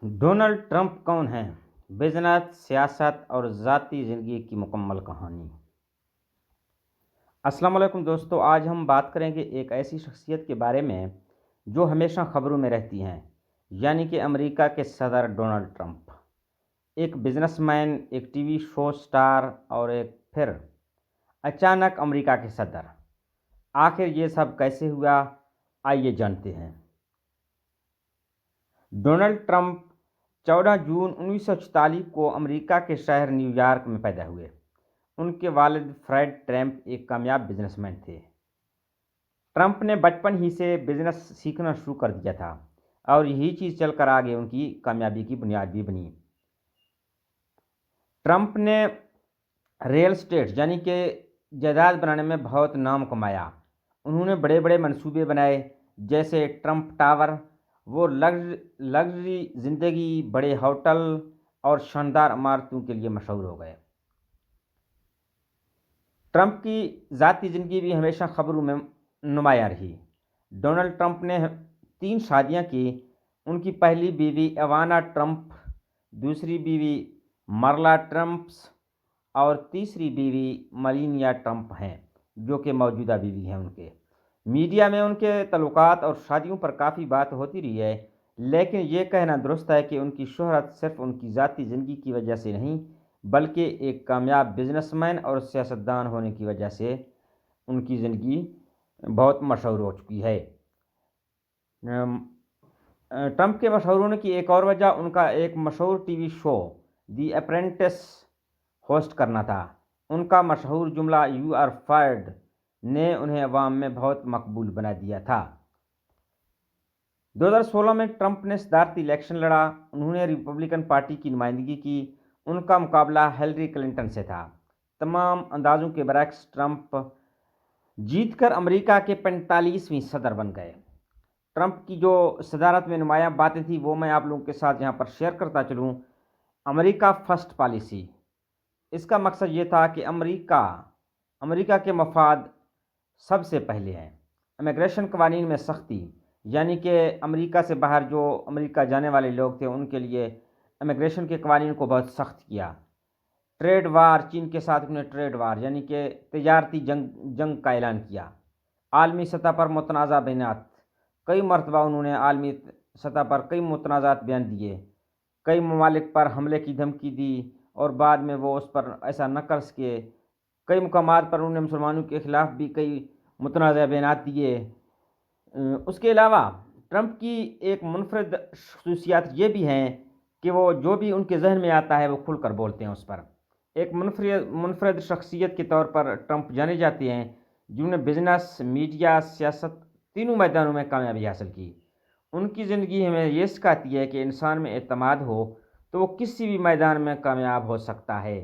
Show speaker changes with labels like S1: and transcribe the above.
S1: Donald Trump کون ہیں؟ Business, سیاست اور ذاتی زندگی کی مکمل کہانی۔ السلام علیکم دوستو، آج ہم بات کریں گے ایک ایسی شخصیت کے بارے میں جو ہمیشہ خبروں میں رہتی ہیں، یعنی کہ امریکہ کے صدر ڈونلڈ ٹرمپ۔ ایک بزنس مین، ایک ٹی وی شو سٹار اور ایک پھر اچانک امریکہ کے صدر۔ آخر یہ سب کیسے ہوا، آئیے جانتے ہیں۔ ڈونلڈ ٹرمپ 14 جون 1944 کو امریکہ کے شہر نیو یارک میں پیدا ہوئے۔ ان کے والد فریڈ ٹرمپ ایک کامیاب بزنس مین تھے۔ ٹرمپ نے بچپن ہی سے بزنس سیکھنا شروع کر دیا تھا اور یہی چیز چل کر آگے ان کی کامیابی کی بنیاد بھی بنی۔ ٹرمپ نے ریئل اسٹیٹ یعنی کہ جائیداد بنانے میں بہت نام کمایا۔ انہوں نے بڑے بڑے منصوبے بنائے، جیسے ٹرمپ ٹاور۔ وہ لگژری زندگی، بڑے ہوٹل اور شاندار عمارتوں کے لیے مشہور ہو گئے۔ ٹرمپ کی ذاتی زندگی بھی ہمیشہ خبروں میں نمایاں رہی۔ ڈونلڈ ٹرمپ نے 3 شادیاں کی۔ ان کی پہلی بیوی ایوانا ٹرمپ، دوسری بیوی مرلا ٹرمپس اور تیسری بیوی ملینیا ٹرمپ ہیں، جو کہ موجودہ بیوی ہیں ان کے۔ میڈیا میں ان کے تعلقات اور شادیوں پر کافی بات ہوتی رہی ہے، لیکن یہ کہنا درست ہے کہ ان کی شہرت صرف ان کی ذاتی زندگی کی وجہ سے نہیں، بلکہ ایک کامیاب بزنس مین اور سیاستدان ہونے کی وجہ سے ان کی زندگی بہت مشہور ہو چکی ہے۔ ٹرمپ کے مشہور ہونے کی ایک اور وجہ ان کا ایک مشہور ٹی وی شو دی اپرینٹس ہوسٹ کرنا تھا۔ ان کا مشہور جملہ "یو آر فائرڈ" نے انہیں عوام میں بہت مقبول بنا دیا تھا۔ 2016 میں ٹرمپ نے صدارتی الیکشن لڑا۔ انہوں نے ریپبلکن پارٹی کی نمائندگی کی۔ ان کا مقابلہ ہیلری کلنٹن سے تھا۔ تمام اندازوں کے برعکس ٹرمپ جیت کر امریکہ کے 45ویں صدر بن گئے۔ ٹرمپ کی جو صدارت میں نمایاں باتیں تھیں وہ میں آپ لوگوں کے ساتھ یہاں پر شیئر کرتا چلوں۔ امریکہ فرسٹ پالیسی، اس کا مقصد یہ تھا کہ امریکہ کے مفاد سب سے پہلے ہیں۔ امیگریشن قوانین میں سختی، یعنی کہ امریکہ سے باہر جو امریکہ جانے والے لوگ تھے ان کے لیے امیگریشن کے قوانین کو بہت سخت کیا۔ ٹریڈ وار، چین کے ساتھ انہوں نے ٹریڈ وار یعنی کہ تجارتی جنگ کا اعلان کیا۔ عالمی سطح پر متنازع بیانات، کئی مرتبہ انہوں نے عالمی سطح پر کئی متنازعات بیان دیے۔ کئی ممالک پر حملے کی دھمکی دی اور بعد میں وہ اس پر ایسا نہ کر سکے۔ کئی مقامات پر انہوں نے مسلمانوں کے خلاف بھی کئی متنازع بیانات دیے۔ اس کے علاوہ ٹرمپ کی ایک منفرد خصوصیات یہ بھی ہیں کہ وہ جو بھی ان کے ذہن میں آتا ہے وہ کھل کر بولتے ہیں اس پر۔ ایک منفرد شخصیت کے طور پر ٹرمپ جانے جاتے ہیں، جنہوں نے بزنس، میڈیا، سیاست تینوں میدانوں میں کامیابی حاصل کی۔ ان کی زندگی ہمیں یہ سکھاتی ہے کہ انسان میں اعتماد ہو تو وہ کسی بھی میدان میں کامیاب ہو سکتا ہے۔